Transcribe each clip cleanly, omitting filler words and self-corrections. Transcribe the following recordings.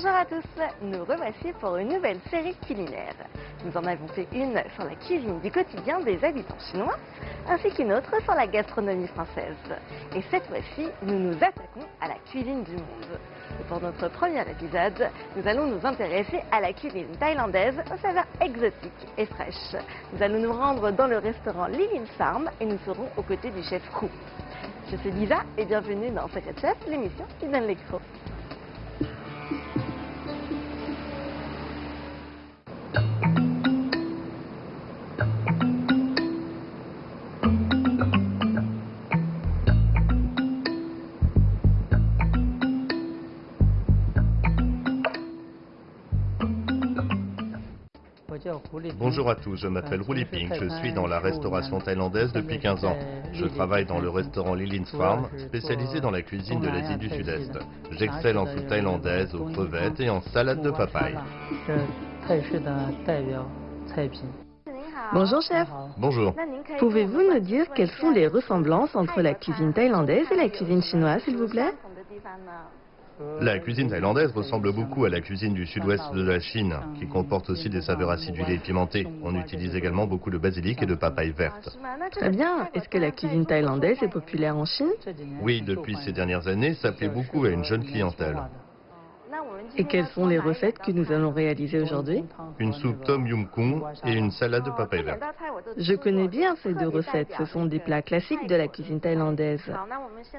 Bonjour à tous, nous revoici pour une nouvelle série culinaire. Nous en avons fait une sur la cuisine du quotidien des habitants chinois, ainsi qu'une autre sur la gastronomie française. Et cette fois-ci, nous nous attaquons à la cuisine du monde. Et pour notre premier épisode, nous allons nous intéresser à la cuisine thaïlandaise aux saveurs exotiques et fraîches. Nous allons nous rendre dans le restaurant Lilin Farm et nous serons aux côtés du chef Hu. Je suis Lisa et bienvenue dans Secret Chef, l'émission qui donne les crocs. Bonjour à tous, je m'appelle Hu Liping, je suis dans la restauration thaïlandaise depuis 15 ans. Je travaille dans le restaurant Lilin Farm, spécialisé dans la cuisine de l'Asie du Sud-Est. J'excelle en soupe thaïlandaise, aux crevettes et en salade de papaye. Bonjour chef. Bonjour. Pouvez-vous nous dire quelles sont les ressemblances entre la cuisine thaïlandaise et la cuisine chinoise, s'il vous plaît? La cuisine thaïlandaise ressemble beaucoup à la cuisine du sud-ouest de la Chine, qui comporte aussi des saveurs acidulées et pimentées. On utilise également beaucoup de basilic et de papaye verte. Très bien. Est-ce que la cuisine thaïlandaise est populaire en Chine? Oui, depuis ces dernières années, ça plaît beaucoup à une jeune clientèle. Et quelles sont les recettes que nous allons réaliser aujourd'hui? Une soupe tom yum kung et une salade de papaye verte. Je connais bien ces deux recettes. Ce sont des plats classiques de la cuisine thaïlandaise.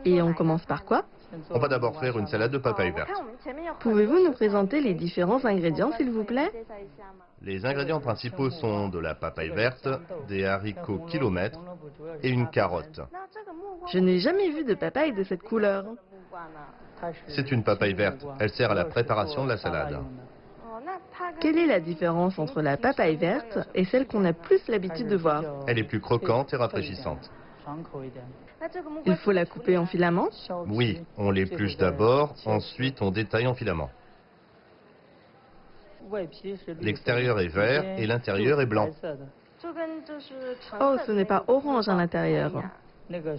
Et on commence par quoi? On va d'abord faire une salade de papaye verte. Pouvez-vous nous présenter les différents ingrédients, s'il vous plaît? Les ingrédients principaux sont de la papaye verte, des haricots kilomètres et une carotte. Je n'ai jamais vu de papaye de cette couleur. C'est une papaye verte. Elle sert à la préparation de la salade. Quelle est la différence entre la papaye verte et celle qu'on a plus l'habitude de voir? Elle est plus croquante et rafraîchissante. Il faut la couper en filaments? Oui, on l'épluche d'abord, ensuite on détaille en filaments. L'extérieur est vert et l'intérieur est blanc. Oh, ce n'est pas orange à l'intérieur.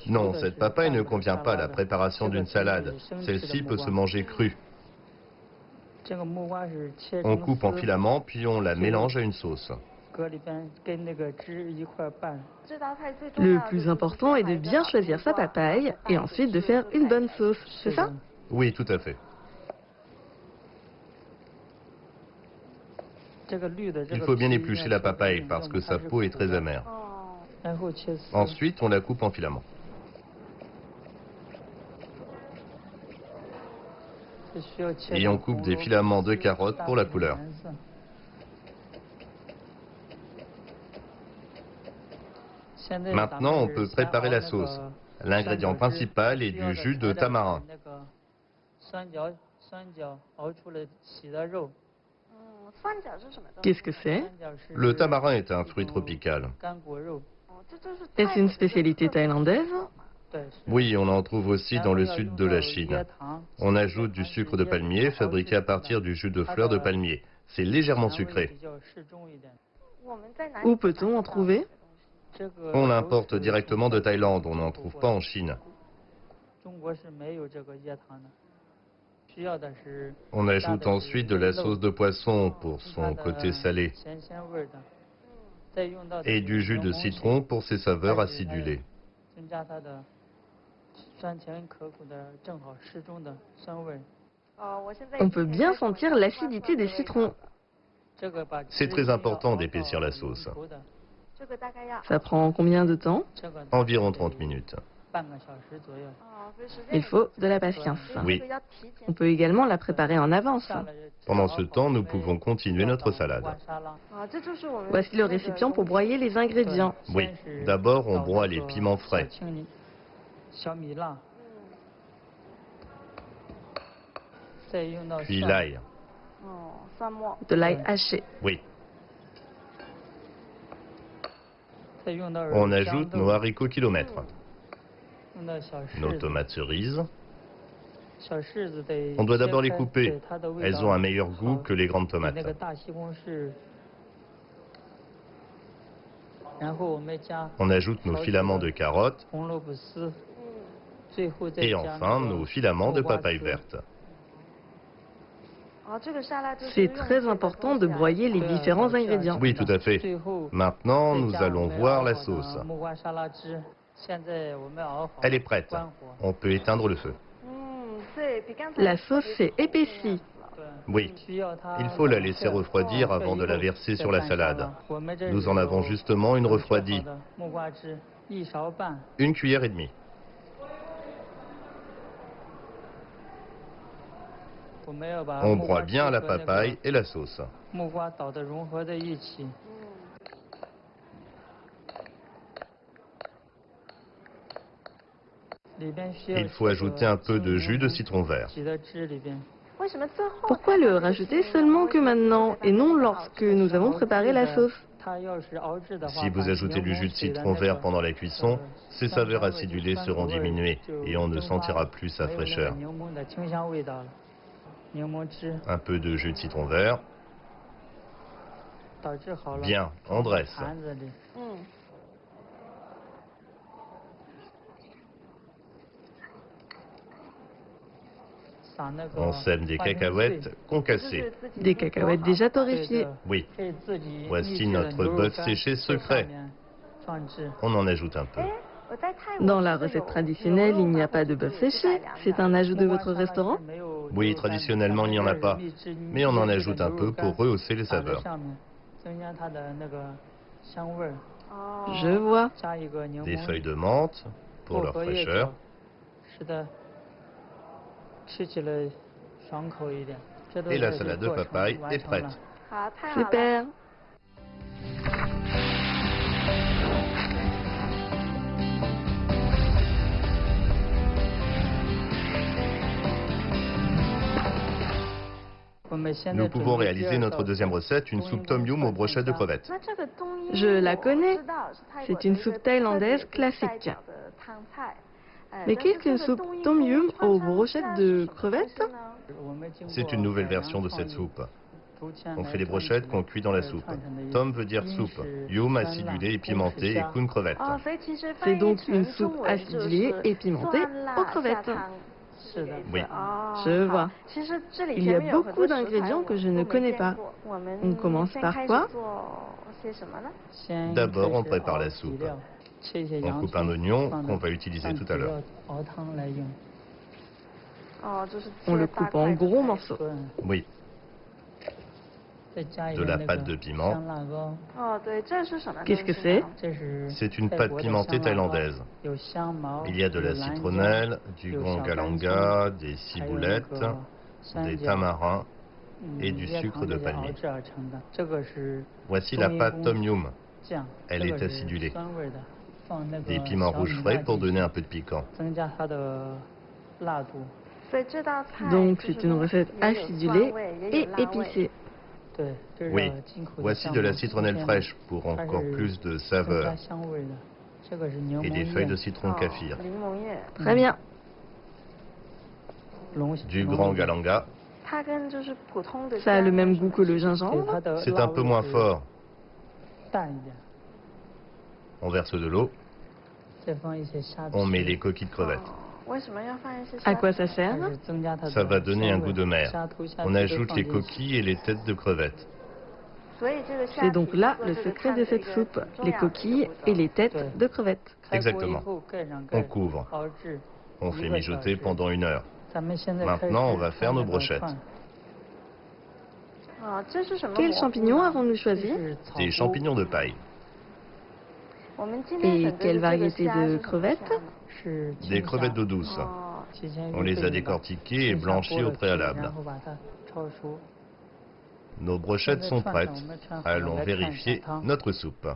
Non, cette papaye ne convient pas à la préparation d'une salade. Celle-ci peut se manger crue. On coupe en filaments, puis on la mélange à une sauce. Le plus important est de bien choisir sa papaye et ensuite de faire une bonne sauce, c'est ça? Oui, tout à fait. Il faut bien éplucher la papaye parce que sa peau est très amère. Ensuite, on la coupe en filaments. Et on coupe des filaments de carottes pour la couleur. Maintenant, on peut préparer la sauce. L'ingrédient principal est du jus de tamarin. Qu'est-ce que c'est? Le tamarin est un fruit tropical. Est-ce une spécialité thaïlandaise? Oui, on en trouve aussi dans le sud de la Chine. On ajoute du sucre de palmier fabriqué à partir du jus de fleurs de palmier. C'est légèrement sucré. Où peut-on en trouver? On l'importe directement de Thaïlande, on n'en trouve pas en Chine. On ajoute ensuite de la sauce de poisson pour son côté salé et du jus de citron pour ses saveurs acidulées. On peut bien sentir l'acidité des citrons. C'est très important d'épaissir la sauce. Ça prend combien de temps? Environ 30 minutes. Il faut de la patience. Oui. On peut également la préparer en avance. Pendant ce temps, nous pouvons continuer notre salade. Voici le récipient pour broyer les ingrédients. Oui. D'abord, on broie les piments frais. Puis l'ail. De l'ail haché. Oui. On ajoute nos haricots kilomètres, nos tomates cerises. On doit d'abord les couper. Elles ont un meilleur goût que les grandes tomates. On ajoute nos filaments de carottes et enfin nos filaments de papaye verte. C'est très important de broyer les différents ingrédients. Oui, tout à fait. Maintenant, nous allons voir la sauce. Elle est prête. On peut éteindre le feu. La sauce s'est épaissie. Oui, il faut la laisser refroidir avant de la verser sur la salade. Nous en avons justement une refroidie. 1,5 cuillère. On broie bien la papaye et la sauce. Il faut ajouter un peu de jus de citron vert. Pourquoi le rajouter seulement que maintenant et non lorsque nous avons préparé la sauce? Si vous ajoutez du jus de citron vert pendant la cuisson, ses saveurs acidulées seront diminuées et on ne sentira plus sa fraîcheur. Un peu de jus de citron vert. Bien, on dresse. On sème des cacahuètes concassées. Des cacahuètes déjà torréfiées. Oui. Voici notre bœuf séché secret. On en ajoute un peu. Dans la recette traditionnelle, il n'y a pas de bœuf séché. C'est un ajout de votre restaurant? Oui, traditionnellement, il n'y en a pas. Mais on en ajoute un peu pour rehausser les saveurs. Je vois. Des feuilles de menthe pour leur fraîcheur. Et la salade de papaye est prête. Super. Nous pouvons réaliser notre deuxième recette, une soupe tom yum aux brochettes de crevettes. Je la connais. C'est une soupe thaïlandaise classique. Mais qu'est-ce qu'une soupe tom yum aux brochettes de crevettes? C'est une nouvelle version de cette soupe. On fait les brochettes qu'on cuit dans la soupe. Tom veut dire soupe. Yum acidulé et pimenté et kun crevette. C'est donc une soupe acidulée et pimentée aux crevettes. Oui. Je vois. Il y a beaucoup d'ingrédients que je ne connais pas. On commence par quoi? D'abord, on prépare la soupe. On coupe un oignon qu'on va utiliser tout à l'heure. On le coupe en gros morceaux. Oui. De la pâte de piment. Qu'est-ce que c'est? C'est une pâte pimentée thaïlandaise. Il y a de la citronnelle, du gong galanga, des ciboulettes, des tamarins et du sucre de palmier. Voici la pâte tom yum. Elle est acidulée. Des piments rouges frais pour donner un peu de piquant. Donc c'est une recette acidulée et épicée. Oui, voici de la citronnelle fraîche pour encore plus de saveur. Et des feuilles de citron kaffir. Très bien. Du grand galanga. Ça a le même goût que le gingembre? C'est un peu moins fort. On verse de l'eau. On met les coquilles de crevettes. À quoi ça sert? Ça va donner un goût de mer. On ajoute les coquilles et les têtes de crevettes. C'est donc là le secret de cette soupe, les coquilles et les têtes de crevettes. Exactement. On couvre. On fait mijoter pendant 1 heure. Maintenant, on va faire nos brochettes. Quels champignons avons-nous choisi? Des champignons de paille. Et quelle variété de crevettes? Des crevettes d'eau douce. On les a décortiquées et blanchies au préalable. Nos brochettes sont prêtes. Allons vérifier notre soupe.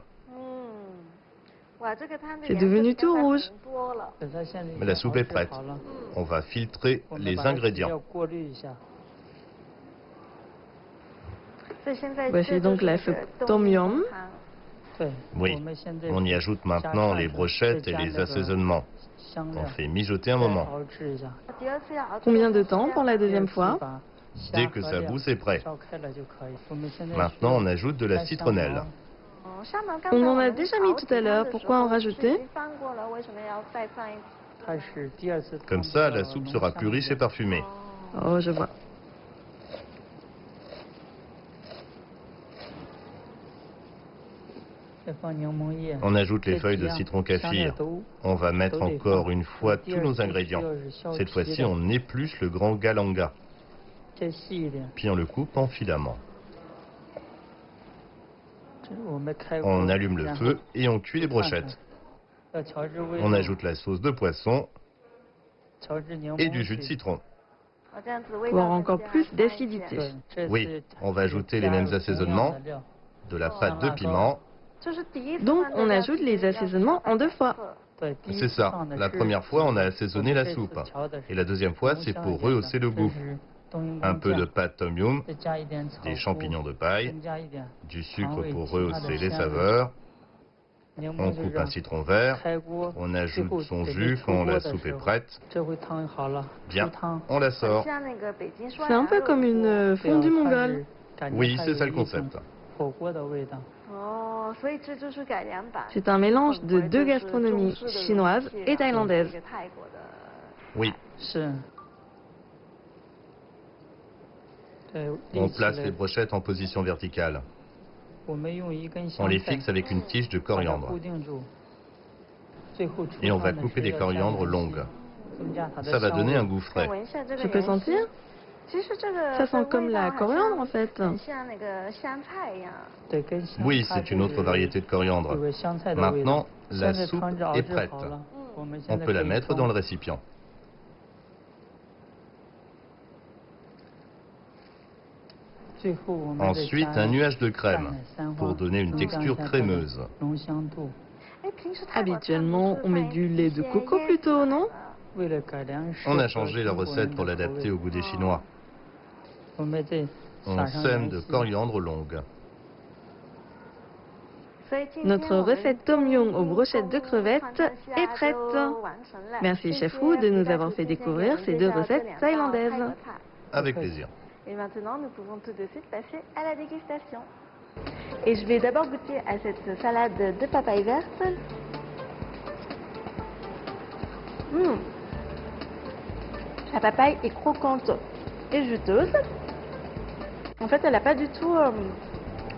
C'est devenu tout rouge. Mais la soupe est prête. On va filtrer les ingrédients. Voici donc la soupe tom yum. Oui, on y ajoute maintenant les brochettes et les assaisonnements. On fait mijoter un moment. Combien de temps pour la deuxième fois? Dès que ça bout, c'est prêt. Maintenant, on ajoute de la citronnelle. On en a déjà mis tout à l'heure, pourquoi en rajouter? Comme ça, la soupe sera plus riche et parfumée. Oh, je vois. On ajoute les feuilles de citron kaffir. On va mettre encore une fois tous nos ingrédients. Cette fois-ci, on épluche le grand galanga. Puis on le coupe en filaments. On allume le feu et on cuit les brochettes. On ajoute la sauce de poisson et du jus de citron. Pour avoir encore plus d'acidité. Oui, on va ajouter les mêmes assaisonnements, de la pâte de piment. Donc on ajoute les assaisonnements en 2 fois. C'est ça. La première fois, on a assaisonné la soupe. Et la deuxième fois, c'est pour rehausser le goût. Un peu de pâte tom yum, des champignons de paille, du sucre pour rehausser les saveurs. On coupe un citron vert, on ajoute son jus quand la soupe est prête. Bien, on la sort. C'est un peu comme une fondue mongole. Oui, c'est ça le concept. C'est un mélange de 2 gastronomies, chinoise et thaïlandaise. Oui. On place les brochettes en position verticale. On les fixe avec une tige de coriandre. Et on va couper des coriandres longues. Ça va donner un goût frais. Je peux sentir? Ça sent comme la coriandre en fait. Oui, c'est une autre variété de coriandre. Maintenant, la soupe est prête. On peut la mettre dans le récipient. Ensuite, un nuage de crème pour donner une texture crémeuse. Habituellement, on met du lait de coco plutôt, non? On a changé la recette pour l'adapter au goût des Chinois. On sème de coriandre longue. Notre recette tom yum aux brochettes de crevettes est prête. Merci Chef Roux de nous avoir fait découvrir ces 2 recettes thaïlandaises. Avec plaisir. Et maintenant, nous pouvons tout de suite passer à la dégustation. Et je vais d'abord goûter à cette salade de papaye verte. La papaye est croquante et juteuse. En fait, elle n'a pas du tout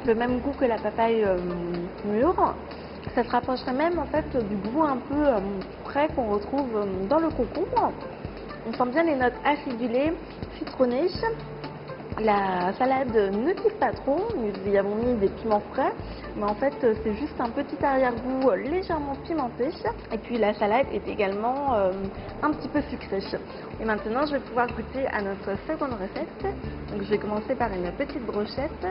le même goût que la papaye mûre. Ça se rapprocherait même en fait du goût un peu frais qu'on retrouve dans le concombre. On sent bien les notes acidulées, citronnées. La salade ne pique pas trop, nous y avons mis des piments frais, mais en fait c'est juste un petit arrière-goût légèrement pimenté. Et puis la salade est également un petit peu sucrée. Et maintenant je vais pouvoir goûter à notre seconde recette. Donc je vais commencer par une petite brochette.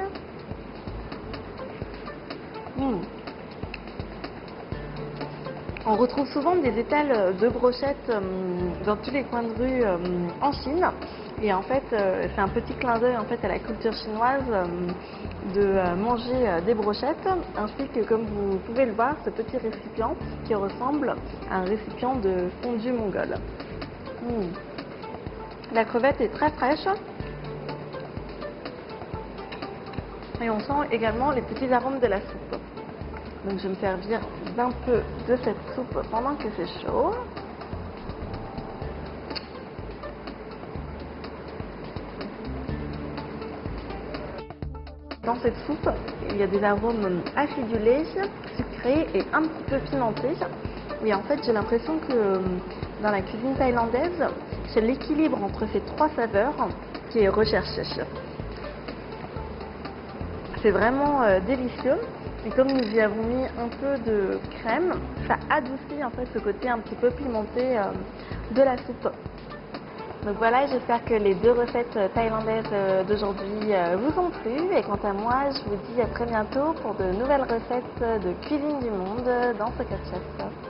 On retrouve souvent des étals de brochettes dans tous les coins de rue en Chine. Et en fait, c'est un petit clin d'œil en fait, à la culture chinoise de manger des brochettes, ainsi que, comme vous pouvez le voir, ce petit récipient qui ressemble à un récipient de fondue mongole. La crevette est très fraîche. Et on sent également les petits arômes de la soupe. Donc je vais me servir d'un peu de cette soupe pendant que c'est chaud. Dans cette soupe, il y a des arômes acidulés, sucrés et un petit peu pimentés. Et en fait, j'ai l'impression que dans la cuisine thaïlandaise, c'est l'équilibre entre ces 3 saveurs qui est recherché. C'est vraiment délicieux. Et comme nous y avons mis un peu de crème, ça adoucit en fait ce côté un petit peu pimenté de la soupe. Donc voilà, j'espère que les 2 recettes thaïlandaises d'aujourd'hui vous ont plu. Et quant à moi, je vous dis à très bientôt pour de nouvelles recettes de cuisine du monde dans Secret Chef.